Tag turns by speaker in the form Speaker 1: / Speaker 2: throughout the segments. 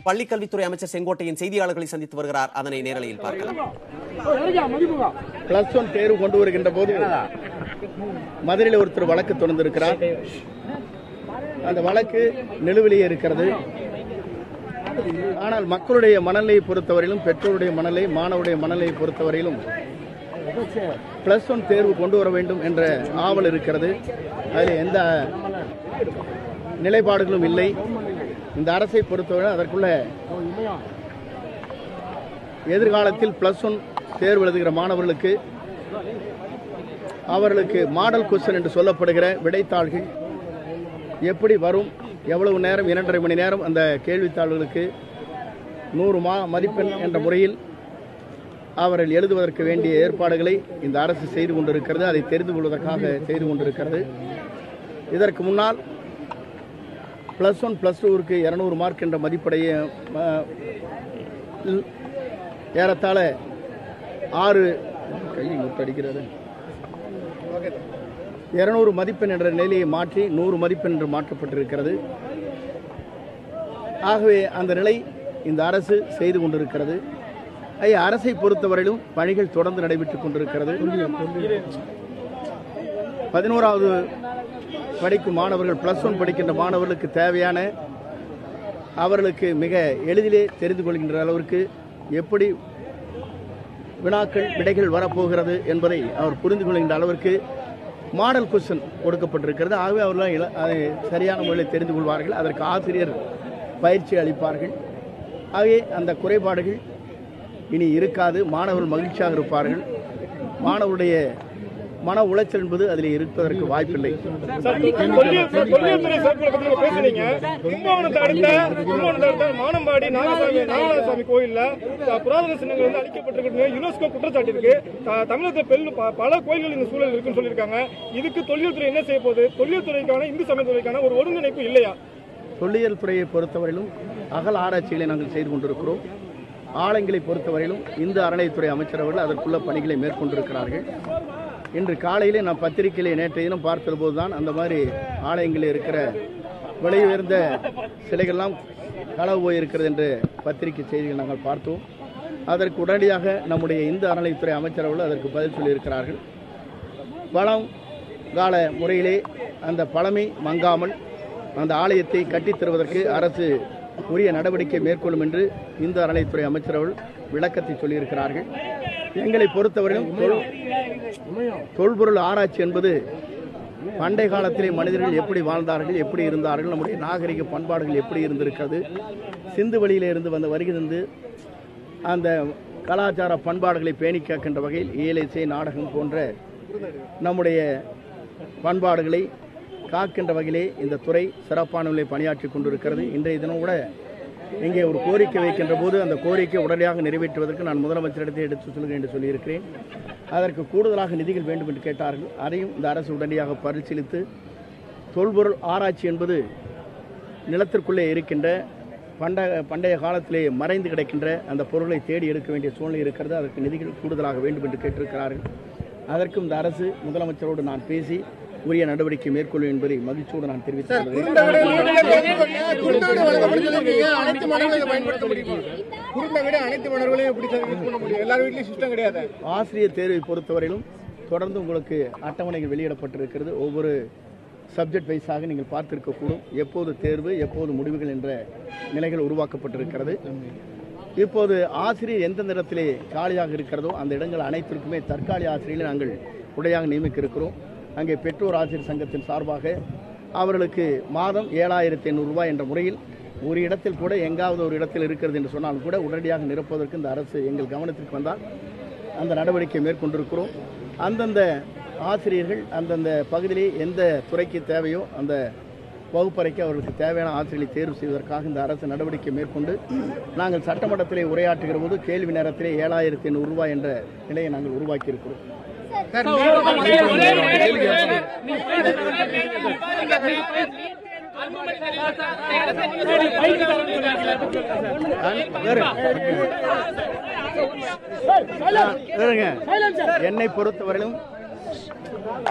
Speaker 1: பள்ளிக்கல்வித்துறை அமைச்சர் செங்கோட்டையின் செய்தியாளர்களை சந்தித்து வருகிறார். அதனை நேரலையில் பார்க்கலாம்.
Speaker 2: பிளஸ் ஒன் தேர்வு கொண்டு வருகின்ற போது மதுரையில் ஒருத்தர் வழக்கு தொடர்ந்திருக்கிறார். அந்த வழக்கு நிலுவையிலே இருக்கிறது. ஆனால் மக்களுடைய மனநிலையை பொறுத்தவரையிலும், பெற்றோருடைய மனநிலை, மாணவருடைய மனநிலையை பொறுத்தவரையிலும் பிளஸ் ஒன் தேர்வு கொண்டு வர வேண்டும் என்ற ஆவல் இருக்கிறது. அதில் எந்த நிலைப்பாடுகளும் இல்லை. இந்த அரசை பொறுத்தவரை அதற்குள்ள எதிர்காலத்தில் பிளஸ் ஒன் தேர்வு எழுதுகிற மாணவர்களுக்கு அவர்களுக்கு மாடல் கொஸ்டின் என்று சொல்லப்படுகிற விடைத்தாள்கள் எப்படி வரும், எவ்வளவு நேரம், 2.5 மணி நேரம் அந்த கேள்வித்தாள்களுக்கு 100 மதிப்பெண் என்ற முறையில் அவர்கள் எழுதுவதற்கு வேண்டிய ஏற்பாடுகளை இந்த அரசு செய்து கொண்டிருக்கிறது. அதை தெரிந்து கொள்வதற்காக செய்து கொண்டிருக்கிறது. இதற்கு முன்னால் பிளஸ் ஒன் பிளஸ் டூவிற்கு 200 மார்க் என்ற மதிப்படைய ஏறத்தாழ 200 மதிப்பெண் என்ற நிலையை மாற்றி 100 மதிப்பெண் என்று மாற்றப்பட்டிருக்கிறது. ஆகவே அந்த நிலை இந்த அரசு செய்து கொண்டிருக்கிறது. அரசை பொறுத்தவரையிலும் பணிகள் தொடர்ந்து நடைபெற்றுக் கொண்டிருக்கிறது. 11வது படிக்கும் மாணவர்கள், பிளஸ் ஒன் படிக்கின்ற மாணவர்களுக்கு தேவையான, அவர்களுக்கு மிக எளிதிலே தெரிந்து கொள்கின்ற அளவிற்கு எப்படி வினாக்கள் விடைகள் வரப்போகிறது என்பதை அவர் புரிந்து கொள்கின்ற அளவிற்கு மாடல் கொஸ்டின் கொடுக்கப்பட்டிருக்கிறது. ஆகவே அவர்கள் அதை சரியான முறையில் தெரிந்து கொள்வார்கள். அதற்கு ஆசிரியர் பயிற்சி அளிப்பார்கள். ஆகவே அந்த குறைபாடுகள் இனி இருக்காது. மாணவர்கள் மகிழ்ச்சியாக இருப்பார்கள். மாணவருடைய மன உளைச்சல் என்பது அதில் இருப்பதற்கு வாய்ப்பில்லை.
Speaker 3: மானம்பாடி நாகசாமி கோயில்ல புராதன சின்னங்கள் வந்து அழிக்கப்பட்டிருக்கு யுனெஸ்கோ குற்றச்சாட்டு இருக்கு. தமிழகத்தில் பல கோயில்கள் இந்த சூழல் இருக்குன்னு சொல்லியிருக்காங்க. இதுக்கு தொல்லியல் துறை என்ன செய்ய போகுது? தொல்லியல் துறைக்கான, இந்து சமயத்துறைக்கான ஒரு ஒருங்கிணைப்பு இல்லையா?
Speaker 2: தொல்லியல் துறையை பொறுத்தவரையிலும் அகல் ஆராய்ச்சிகளை நாங்கள் செய்து கொண்டிருக்கிறோம். ஆலயங்களை பொறுத்தவரையிலும் இந்து அறநிலையத்துறை அமைச்சரவர்கள் அதற்குள்ள பணிகளை மேற்கொண்டிருக்கிறார்கள். இன்று காலையிலே நான் பத்திரிகையிலே நேற்றைய தினம் பார்த்தது போதுதான் அந்த மாதிரி ஆலயங்களில் இருக்கிற விலை உயர்ந்த சிலைகள்லாம் களவு போயிருக்கிறது என்று பத்திரிகை செய்திகள் நாங்கள் பார்த்தோம். அதற்கு உடனடியாக நம்முடைய இந்து அறநிலையத்துறை அமைச்சரவர்கள் அதற்கு பதில் சொல்லியிருக்கிறார்கள். பழங்கால முறையிலே அந்த பழமை மங்காமல் அந்த ஆலயத்தை கட்டித் தருவதற்கு அரசு உரிய நடவடிக்கை மேற்கொள்ளும் என்று இந்து அறநிலையத்துறை அமைச்சரவர்கள் விளக்கத்தை சொல்லியிருக்கிறார்கள். எங்களை பொறுத்தவரையிலும் தொல்பொருள் ஆராய்ச்சி என்பது பண்டைய காலத்திலே மனிதர்கள் எப்படி வாழ்ந்தார்கள், எப்படி இருந்தார்கள், நம்முடைய நாகரிக பண்பாடுகள் எப்படி இருந்திருக்கிறது, சிந்து வழியிலே இருந்து வருகிறது அந்த கலாச்சார பண்பாடுகளை பேணி காக்கின்ற வகையில் இயலிசை, நாடகம் போன்ற நம்முடைய பண்பாடுகளை காக்கின்ற வகையிலே இந்த துறை சிறப்பான நிலையில் பணியாற்றி கொண்டிருக்கிறது. இன்றைய தினம் கூட இங்கே ஒரு கோரிக்கை வைக்கின்ற போது அந்த கோரிக்கை உடனடியாக நிறைவேற்றுவதற்கு நான் முதலமைச்சரிடத்தை எடுத்து சொல்கிறேன் என்று சொல்லியிருக்கிறேன். அதற்கு கூடுதலாக நிதிகள் வேண்டும் என்று கேட்டார்கள். அதையும் இந்த அரசு உடனடியாக பரிசீலித்து, தொல்பொருள் ஆராய்ச்சி என்பது நிலத்திற்குள்ளே இருக்கின்ற பண்டைய காலத்திலே மறைந்து கிடக்கின்ற அந்த பொருளை தேடி எடுக்க வேண்டிய சூழ்நிலை இருக்கிறது. அதற்கு நிதிகள் கூடுதலாக வேண்டும் என்று கேட்டிருக்கிறார்கள். அதற்கும் இந்த அரசு முதலமைச்சரோடு நான் பேசி உரிய நடவடிக்கை மேற்கொள்ளும் என்பதை மகிழ்ச்சியோடு நான் தெரிவித்துக் கொள்கிறேன். ஆசிரியர் தேர்வை பொறுத்தவரையிலும் தொடர்ந்து உங்களுக்கு அட்டவணைகள் வெளியிடப்பட்டிருக்கிறது. ஒவ்வொரு சப்ஜெக்ட் வைஸாக நீங்கள் பார்த்திருக்கக்கூடும். எப்போது தேர்வு, எப்போது முடிவுகள் என்ற நிலைகள் உருவாக்கப்பட்டிருக்கிறது. இப்போது ஆசிரியர் எந்தெந்த இடத்திலே காலியாக இருக்கிறதோ அந்த இடங்கள் அனைத்திற்குமே தற்காலிக ஆசிரியர்களை நாங்கள் உடையாக நியமிக்க இருக்கிறோம். அங்கே பெற்றோர் ஆசிரியர் சங்கத்தின் சார்பாக அவர்களுக்கு மாதம் 7,500 ரூபாய் என்ற முறையில் ஒரு இடத்தில் கூட எங்காவது ஒரு இடத்தில் இருக்கிறது என்று சொன்னாலும் கூட உடனடியாக நிரப்புவதற்கு இந்த அரசு எங்கள் கவனத்திற்கு வந்தால் அந்த நடவடிக்கை மேற்கொண்டிருக்கிறோம். அந்தந்த ஆசிரியர்கள் அந்தந்த பகுதியிலே எந்த துறைக்கு தேவையோ அந்த வகுப்பறைக்கு அவர்களுக்கு தேவையான ஆசிரியர்களை தேர்வு செய்வதற்காக இந்த அரசு நடவடிக்கை மேற்கொண்டு நாங்கள் சட்டமன்றத்திலே உரையாற்றுகிற போது கேள்வி நேரத்திலே 7,500 ரூபாய் என்ற நிலையை நாங்கள் உருவாக்கி இருக்கிறோம். என்னை பொறுத்தவரையிலும்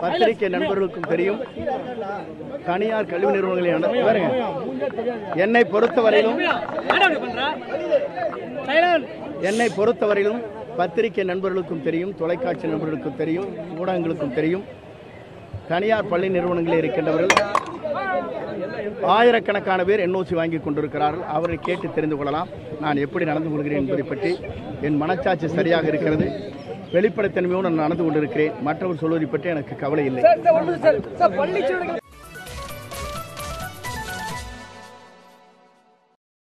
Speaker 2: பத்திரிகை நண்பர்களுக்கும் தெரியும், தனியார் கல்வி நிறுவனங்களை என்னை பொறுத்தவரையிலும் பத்திரிகை நண்பர்களுக்கும் தெரியும், தொலைக்காட்சி நண்பர்களுக்கும் தெரியும், ஊடகங்களுக்கும் தெரியும், தனியார் பள்ளி நிறுவனங்களில் இருக்கின்றவர்கள் ஆயிரக்கணக்கான பேர் என்ஓசி வாங்கி கொண்டிருக்கிறார்கள். அவரை கேட்டு தெரிந்து கொள்ளலாம் நான் எப்படி நடந்து கொள்கிறேன் என்பதை பற்றி. என் மனச்சாட்சி சரியாக இருக்கிறது, வெளிப்படைத்தன்மையோடு நான் நடந்து கொண்டிருக்கிறேன். மற்றவர் சொல்வதை பற்றி எனக்கு கவலை இல்லை.